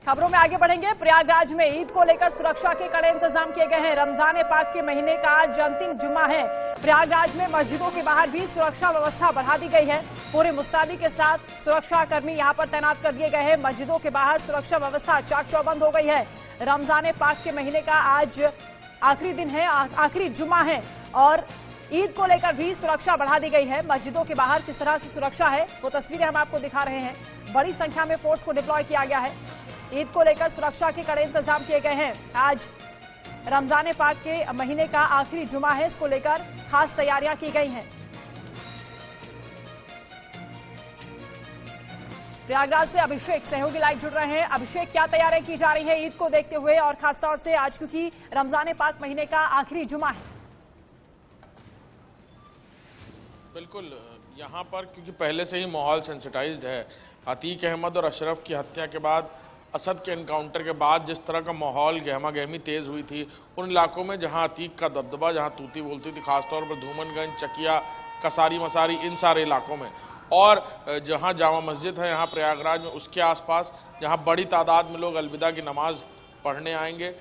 खबरों में आगे बढ़ेंगे। प्रयागराज में ईद को लेकर सुरक्षा के कड़े इंतजाम किए गए हैं। रमजान पाक के महीने का आज अंतिम जुमा है। प्रयागराज में मस्जिदों के बाहर भी सुरक्षा व्यवस्था बढ़ा दी गई है। पूरे मुस्तैदी के साथ सुरक्षा कर्मी यहां पर तैनात कर दिए गए हैं। मस्जिदों के बाहर सुरक्षा व्यवस्था चाक चौबंद हो गई है। रमजान पाक के महीने का आज आखिरी दिन है, आखिरी जुमा है और ईद को लेकर भी सुरक्षा बढ़ा दी गई है। मस्जिदों के बाहर किस तरह से सुरक्षा है वो तस्वीरें हम आपको दिखा रहे हैं। बड़ी संख्या में फोर्स को डिप्लॉय किया गया है। ईद को लेकर सुरक्षा के कड़े इंतजाम किए गए हैं। आज रमजान पाक के महीने का आखिरी जुमा है, इसको लेकर खास तैयारियां की गई हैं। प्रयागराज से अभिषेक सहयोगी लाइव जुड़ रहे हैं। अभिषेक, क्या तैयारियां की जा रही है ईद को देखते हुए और खासतौर से आज क्योंकि रमजान पाक महीने का आखिरी जुमा है? बिल्कुल, यहाँ पर क्योंकि पहले से ही माहौल सेंसिटाइज्ड है। अतीक अहमद और अशरफ की हत्या के बाद, असद के एनकाउंटर के बाद जिस तरह का माहौल गहमा गहमी तेज हुई थी, उन इलाकों में जहाँ अतीक का दबदबा, जहाँ तूती बोलती थी, खासतौर पर धूमनगंज, चकिया, कसारी मसारी, इन सारे इलाकों में, और जहाँ जामा मस्जिद है यहाँ प्रयागराज में, उसके आसपास जहाँ बड़ी तादाद में लोग अलविदा की नमाज पढ़ने आएंगे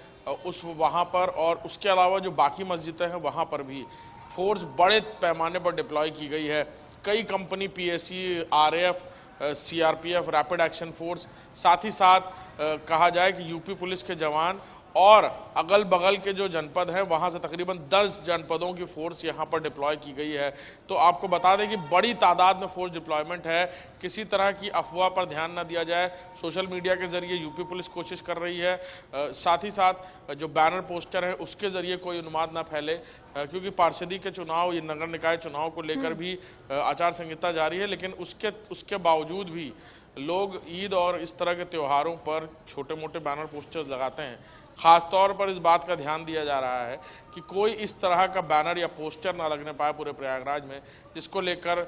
उस वहाँ पर, और उसके अलावा जो बाकी मस्जिदें हैं वहाँ पर भी फोर्स बड़े पैमाने पर डिप्लॉय की गई है। कई company, PAC, RAF, CRPF, rapid action force, साथ ही साथ कहा जाए कि यूपी पुलिस के जवान और अगल बगल के जो जनपद हैं वहां से तकरीबन 10 जनपदों की फोर्स यहां पर डिप्लॉय की गई है। तो आपको बता दें कि बड़ी तादाद में फोर्स डिप्लॉयमेंट है। किसी तरह की अफवाह पर ध्यान न दिया जाए। सोशल मीडिया के जरिए यूपी पुलिस कोशिश कर रही है, साथ ही साथ जो बैनर पोस्टर है उसके जरिए कोई उन्माद न फैले, क्योंकि पार्षदी के चुनाव, ये नगर निकाय चुनाव को लेकर भी आचार संहिता जारी है। लेकिन उसके बावजूद भी लोग ईद और इस तरह के त्योहारों पर छोटे मोटे बैनर पोस्टर्स लगाते हैं। खासतौर पर इस बात का ध्यान दिया जा रहा है कि कोई इस तरह का बैनर या पोस्टर ना लगने पाए पूरे प्रयागराज में जिसको लेकर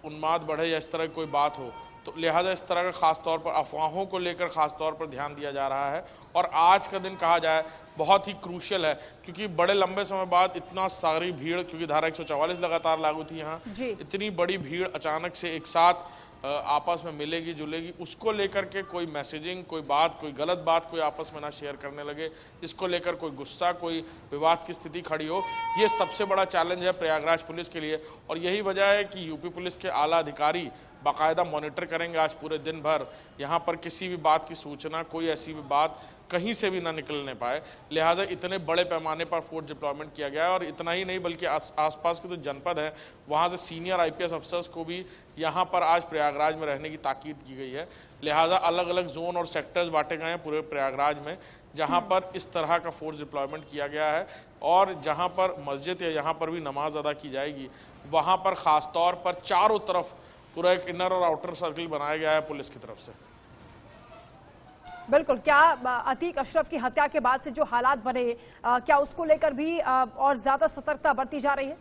उन्माद बढ़े या इस तरह की कोई बात हो। तो लिहाजा इस तरह का खासतौर पर अफवाहों को लेकर खासतौर पर ध्यान दिया जा रहा है। और आज का दिन कहा जाए बहुत ही क्रूशियल है, क्योंकि बड़े लंबे समय बाद इतना सारी भीड़, क्योंकि धारा 144 लगातार लागू थी यहाँ, इतनी बड़ी भीड़ अचानक से एक साथ आपस में मिलेगी जुलेगी, उसको लेकर के कोई मैसेजिंग, कोई बात, कोई गलत बात कोई आपस में ना शेयर करने लगे, इसको लेकर कोई गुस्सा, कोई विवाद की स्थिति खड़ी हो, ये सबसे बड़ा चैलेंज है प्रयागराज पुलिस के लिए। और यही वजह है कि यूपी पुलिस के आला अधिकारी बाकायदा मॉनिटर करेंगे आज पूरे दिन भर, यहाँ पर किसी भी बात की सूचना, कोई ऐसी भी बात कहीं से भी ना निकलने पाए। लिहाजा इतने बड़े पैमाने पर फोर्स डिप्लॉयमेंट किया गया है। और इतना ही नहीं बल्कि आसपास के जो जनपद है वहाँ से सीनियर आईपीएस अफसर्स को भी यहाँ पर आज प्रयागराज में रहने की ताकीद की गई है। लिहाजा अलग अलग जोन और सेक्टर्स बांटे गए हैं पूरे प्रयागराज में, जहाँ पर इस तरह का फोर्स डिप्लॉयमेंट किया गया है। और जहाँ पर मस्जिद या यहाँ पर भी नमाज अदा की जाएगी वहाँ पर ख़ासतौर पर चारों तरफ पूरा एक इनर और आउटर सर्किल बनाया गया है पुलिस की तरफ से। बिल्कुल, क्या अतीक अशरफ की हत्या के बाद से जो हालात बने, क्या उसको लेकर भी और ज्यादा सतर्कता बरती जा रही है?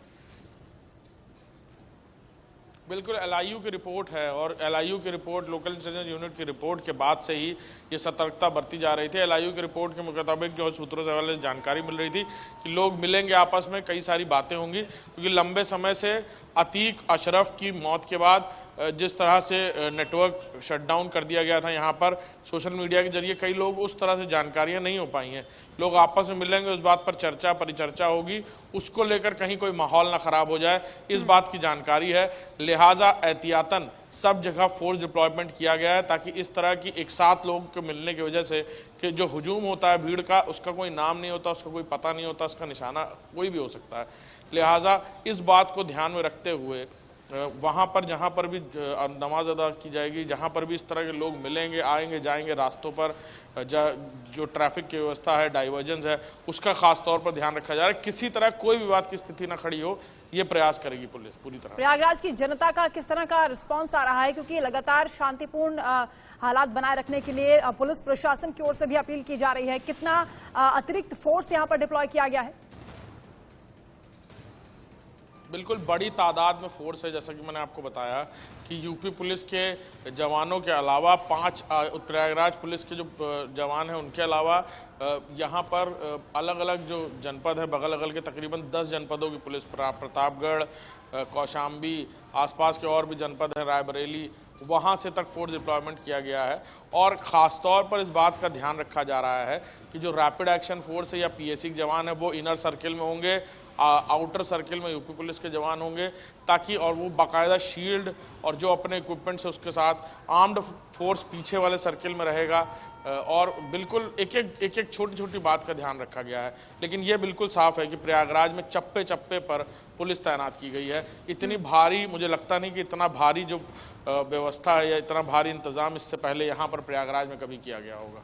बिल्कुल, एलआईयू की रिपोर्ट है और एलआईयू की रिपोर्ट, लोकल इंटेलिजेंस यूनिट की रिपोर्ट के बाद से ही ये सतर्कता बरती जा रही थी। एलआईयू की रिपोर्ट के मुताबिक जो सूत्रों से वाले जानकारी मिल रही थी कि लोग मिलेंगे आपस में, कई सारी बातें होंगी, क्योंकि लंबे समय से अतीक अशरफ की मौत के बाद जिस तरह से नेटवर्क शटडाउन कर दिया गया था यहाँ पर, सोशल मीडिया के जरिए कई लोग उस तरह से जानकारियाँ नहीं हो पाई हैं। लोग आपस में मिलेंगे, उस बात पर चर्चा परिचर्चा होगी, उसको लेकर कहीं कोई माहौल ना खराब हो जाए, इस बात की जानकारी है। लिहाजा एहतियातन सब जगह फोर्स डिप्लॉयमेंट किया गया है ताकि इस तरह की एक साथ लोगों के मिलने की वजह से कि जो हुजूम होता है भीड़ का, उसका कोई नाम नहीं होता, उसका कोई पता नहीं होता, उसका निशाना कोई भी हो सकता है। लिहाजा इस बात को ध्यान में रखते हुए वहाँ पर जहाँ पर भी नमाज अदा की जाएगी, जहाँ पर भी इस तरह के लोग मिलेंगे, आएंगे जाएंगे, रास्तों पर जो ट्रैफिक की व्यवस्था है, डाइवर्जेंस है, उसका खास तौर पर ध्यान रखा जा रहा है। किसी तरह कोई विवाद की स्थिति न खड़ी हो, ये प्रयास करेगी पुलिस पूरी तरह। प्रयागराज की जनता का किस तरह का रिस्पांस आ रहा है, क्योंकि लगातार शांतिपूर्ण हालात बनाए रखने के लिए पुलिस प्रशासन की ओर से भी अपील की जा रही है, कितना अतिरिक्त फोर्स यहाँ पर डिप्लॉय किया गया है? बिल्कुल बड़ी तादाद में फोर्स है, जैसा कि मैंने आपको बताया कि यूपी पुलिस के जवानों के अलावा 5 प्रयागराज पुलिस के जो जवान हैं उनके अलावा यहाँ पर अलग अलग जो जनपद है, बगल अगल के तकरीबन 10 जनपदों की पुलिस, प्रतापगढ़, कौशाम्बी, आसपास के और भी जनपद हैं, रायबरेली, वहाँ से तक फोर्स डिप्लॉयमेंट किया गया है। और ख़ास तौर पर इस बात का ध्यान रखा जा रहा है कि जो रैपिड एक्शन फोर्स है या पीएसी के जवान है वो इनर सर्किल में होंगे, आउटर सर्किल में यूपी पुलिस के जवान होंगे, ताकि और वो बाकायदा शील्ड और जो अपने इक्विपमेंट्स है उसके साथ आर्म्ड फोर्स पीछे वाले सर्किल में रहेगा। और बिल्कुल एक एक छोटी छोटी बात का ध्यान रखा गया है। लेकिन ये बिल्कुल साफ है कि प्रयागराज में चप्पे चप्पे पर पुलिस तैनात की गई है। इतनी भारी, मुझे लगता नहीं कि इतना भारी जो व्यवस्था है या इतना भारी इंतजाम इससे पहले यहाँ पर प्रयागराज में कभी किया गया होगा।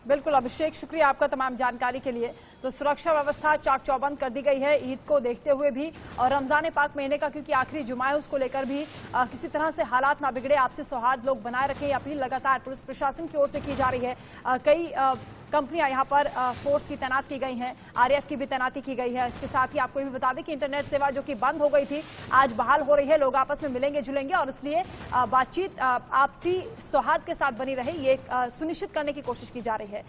बिल्कुल अभिषेक, शुक्रिया आपका तमाम जानकारी के लिए। तो सुरक्षा व्यवस्था चाक चौबंद कर दी गई है ईद को देखते हुए भी, और रमजान पाक महीने का क्योंकि आखिरी जुमा है उसको लेकर भी किसी तरह से हालात ना बिगड़े, आपसी सौहार्द लोग बनाए रखें, अपील लगातार पुलिस प्रशासन की ओर से की जा रही है। कई कंपनियां यहाँ पर फोर्स की तैनात की गई हैं, आरएएफ की भी तैनाती की गई है। इसके साथ ही आपको ये भी बता दें कि इंटरनेट सेवा जो कि बंद हो गई थी आज बहाल हो रही है। लोग आपस में मिलेंगे जुलेंगे और इसलिए बातचीत आपसी सौहार्द के साथ बनी रहे, ये सुनिश्चित करने की कोशिश की जा रही है।